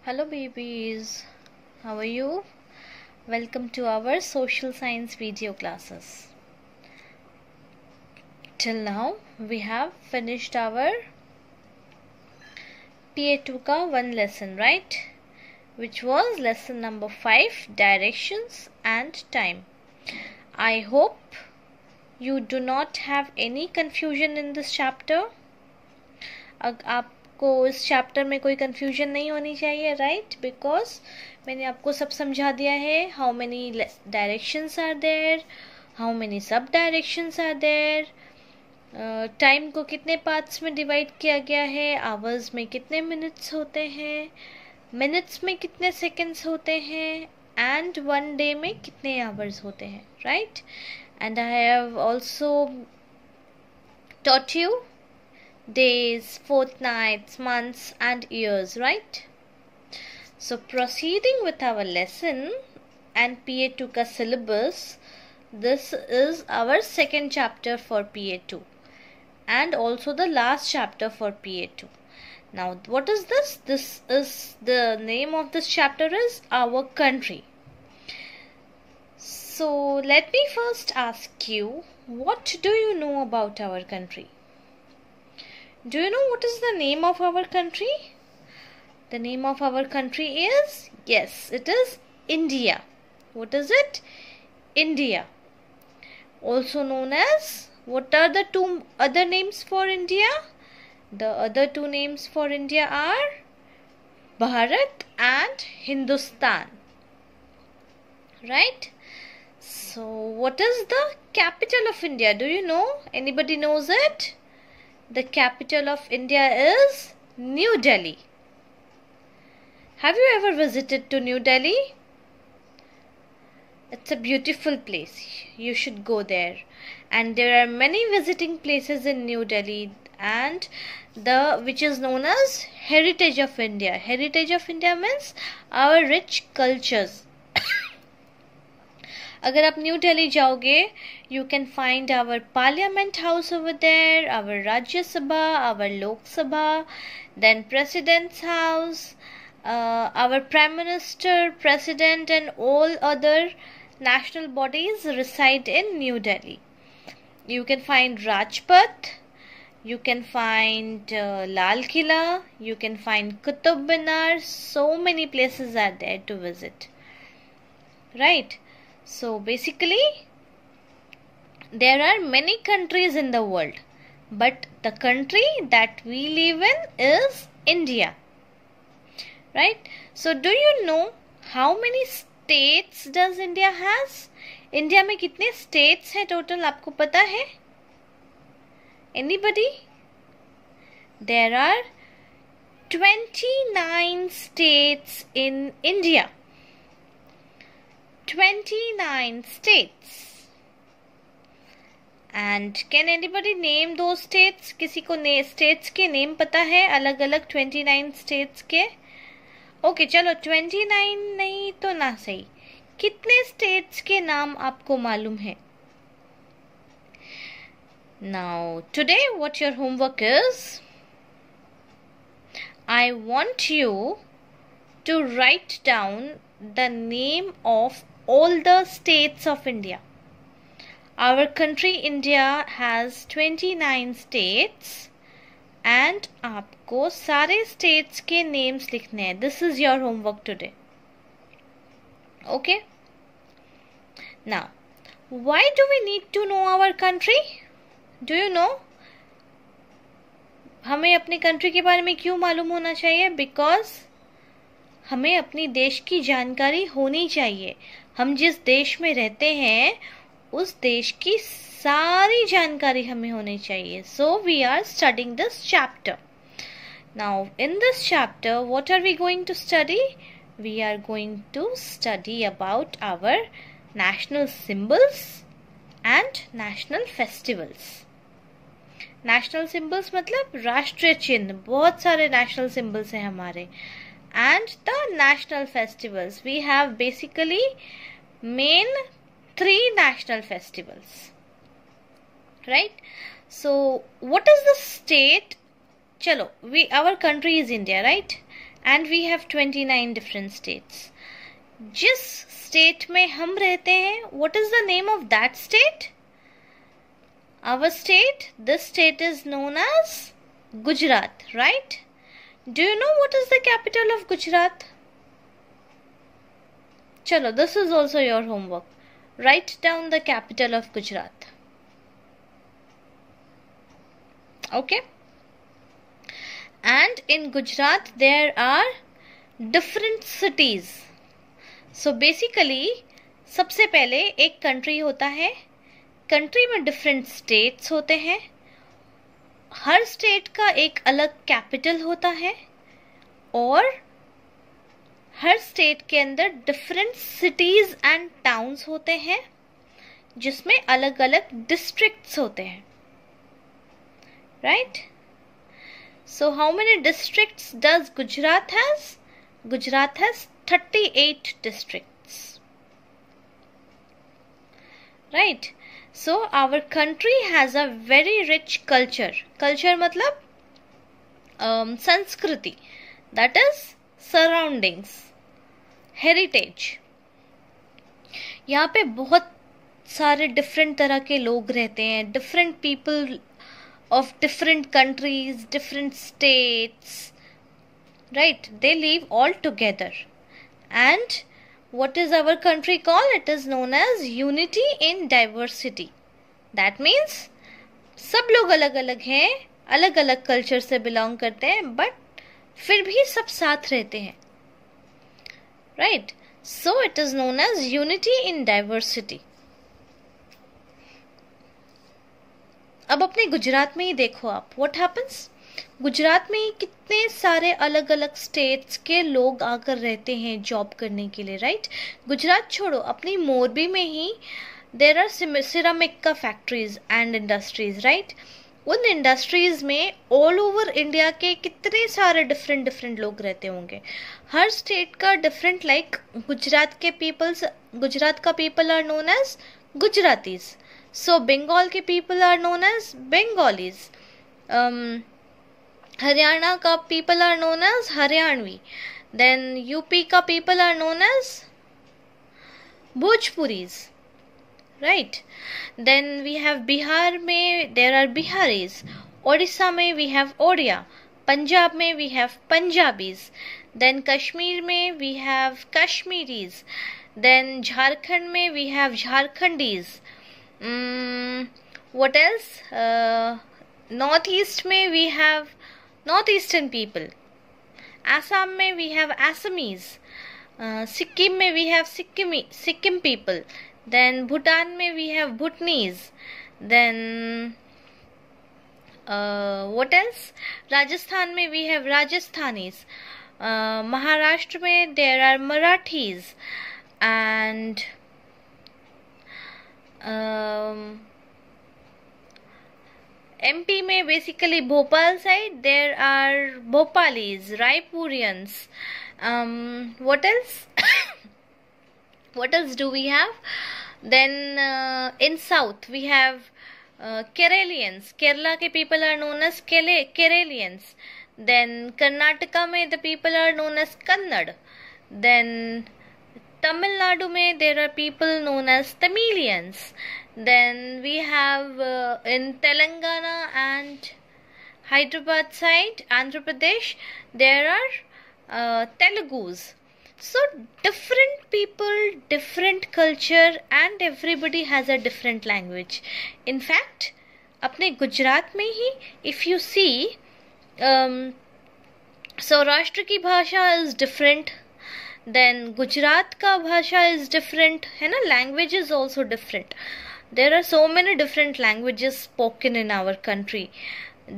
Hello babies, how are you? Welcome to our social science video classes. Till now we have finished our PA2 ka one lesson, right? Which was lesson number 5, directions and time. I hope you do not have any confusion in this chapter. आपको इस chapter में कोई confusion नहीं होनी चाहिए, right? Because मैंने आपको सब समझा दिया है. How many directions are there, how many sub directions are there, time को कितने पार्ट्स में डिवाइड किया गया है, आवर्स में कितने मिनट्स होते हैं, मिनट्स में कितने सेकेंड्स होते हैं, एंड वन डे में कितने आवर्स होते हैं, right? And I have also taught you days, fortnights, months and years, right? So proceeding with our lesson and PA2 ka syllabus, this is our second chapter for PA2 and also the last chapter for PA2. Now what is this? This is the name of this chapter is Our Country. So let me first ask you, what do you know about our country? Do you know what is the name of our country? The name of our country is, yes, it is India. What is it? India. Also known as, what are the two other names for India? The other two names for India are Bharat and Hindustan. Right? So what is the capital of India? Do you know? Anybody knows it? The capital of India is New Delhi. Have you ever visited to New Delhi? It's a beautiful place. You should go there. And there are many visiting places in New Delhi, and which is known as Heritage of India. Heritage of India means our rich cultures. अगर आप new Delhi जाओगे, you can find our parliament house over there, our Rajya Sabha, our Lok Sabha, then president's house, our prime minister, president and all other national bodies reside in New Delhi. You can find Rajpath, you can find Lal Killa, you can find Qutub Minar. So many places are there to visit, right? So basically there are many countries in the world, but the country that we live in is India, right? So do you know how many states does India has? India में कितने states हैं total, आपको पता है? Anybody? There are 29 states in India. 29 states. And can anybody name those states? किसी को states के name पता है अलग अलग 29 states के? Okay, चलो 29 नहीं तो ना सही, कितने states के नाम आपको मालूम है? Now today what your homework is, I want you to write down the name of all the states of India. Our country India has 29 states and आपको सारे states के names लिखने हैं. This is your homework today. Okay? Now, why do we need to know our country? Do you know? हमें अपने country के बारे में क्यों मालूम होना चाहिए? Because हमें अपनी देश की जानकारी होनी चाहिए. हम जिस देश में रहते हैं उस देश की सारी जानकारी हमें होनी चाहिए. So we are studying this chapter. Now in this chapter what are we going to study? We are going to study about our national symbols and national festivals. National symbols मतलब राष्ट्रीय चिन्ह, बहुत सारे national symbols हैं हमारे. And the national festivals, we have basically main 3 national festivals, right? So what is the state? Chalo, our country is India, right? and we have 29 different states. जिस state में हम रहते हैं, what is the name of that state? Our state, this state is known as Gujarat, right? Do you know what is the capital of Gujarat? Chalo, this is also your homework. Write down the capital of Gujarat. Okay? And in Gujarat there are different cities. So basically सबसे पहले एक country होता है, country में different states होते हैं, हर state का एक अलग कैपिटल होता है और हर स्टेट के अंदर डिफरेंट सिटीज एंड टाउन्स होते हैं जिसमें अलग अलग डिस्ट्रिक्ट्स होते हैं, right? So how many districts does Gujarat has? Gujarat has 38 districts. Right? So our country has a very rich culture. Culture मतलब संस्कृति. That is surroundings. Heritage. यहाँ पे बहुत सारे डिफरेंट तरह के लोग रहते हैं, different people of different countries, different states, right? They live all together. And what is our country called? It is known as unity in diversity. That means सब लोग अलग अलग हैं, अलग अलग कल्चर से बिलोंग करते हैं, बट फिर भी सब साथ रहते हैं, right? So it is known as unity in diversity. अब अपने गुजरात में ही देखो आप, व्हाट हैपन्स? गुजरात में ही कितने सारे अलग अलग स्टेट्स के लोग आकर रहते हैं जॉब करने के लिए, राइट? गुजरात छोड़ो, अपनी मोरबी में ही देर आर सिरामिक का फैक्ट्रीज एंड इंडस्ट्रीज, राइट? उन इंडस्ट्रीज में ऑल ओवर इंडिया के कितने सारे डिफरेंट डिफरेंट लोग रहते होंगे, हर स्टेट का डिफरेंट. लाइक गुजरात का people are known as Gujaratis. So Bengal के people are known as Bengalis. Haryana का people are known as Haryanvi. Then UP का people are known as Bhojpuris. Right? Then we have Bihar में there are Biharis. Odisha में we have Odia. Punjab में we have Punjabis. Then Kashmir में we have Kashmiris. Then Jharkhand में we have Jharkhandis. What else? Northeast में we have Northeastern people. Assam में we have Assamese. Sikkim में we have Sikkim people. Then Bhutan में we have Bhutanese. Then what else? Rajasthan में we have Rajasthanis. Maharashtra में there are Marathis. And MP में basically Bhopal side there are Bhopalis, Raipurians. What else? What else do we have? Then in south we have Keralians. Kerala के people are known as Keralians. Then Karnataka में the people are known as Kannad. Then Tamil Nadu में there are people known as Tamilians. Then we have in Telangana and Hyderabad side, Andhra Pradesh, there are Telugus. So different people, different culture, and everybody has a different language. In fact, अपने गुजरात में ही if you see, Saurashtra की भाषा is different. Then Gujarat का भाषा is different, है ना? Language is also different. There are so many different languages spoken in our country.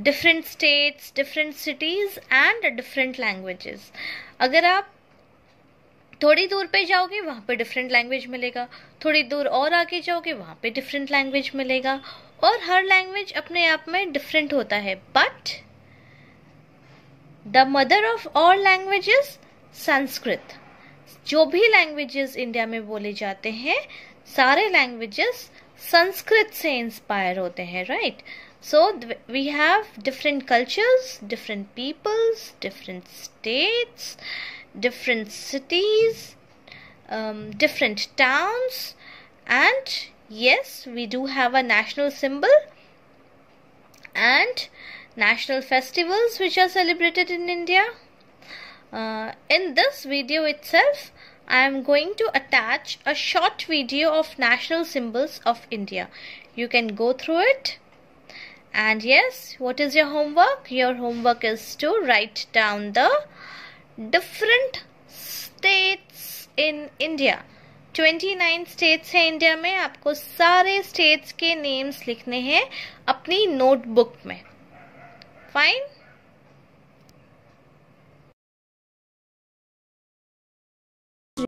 Different states, different cities and different languages. अगर आप थोड़ी दूर पे जाओगे वहाँ पे different language मिलेगा, थोड़ी दूर और आगे जाओगे वहाँ पे different language मिलेगा, और हर language अपने आप में different होता है. But the mother of all languages, Sanskrit. जो भी लैंग्वेजेस इंडिया में बोले जाते हैं सारे लैंग्वेजेस संस्कृत से इंस्पायर होते हैं, right? So we have different cultures, different peoples, different states, different cities, different towns, and yes, we do have a national symbol and national festivals which are celebrated in India. In this video itself, I am going to attach a short video of national symbols of India. You can go through it. And yes, what is your homework? Your homework is to write down the different states in India. 29 states हैं India में. आपको सारे states के names लिखने हैं अपनी notebook में. Fine?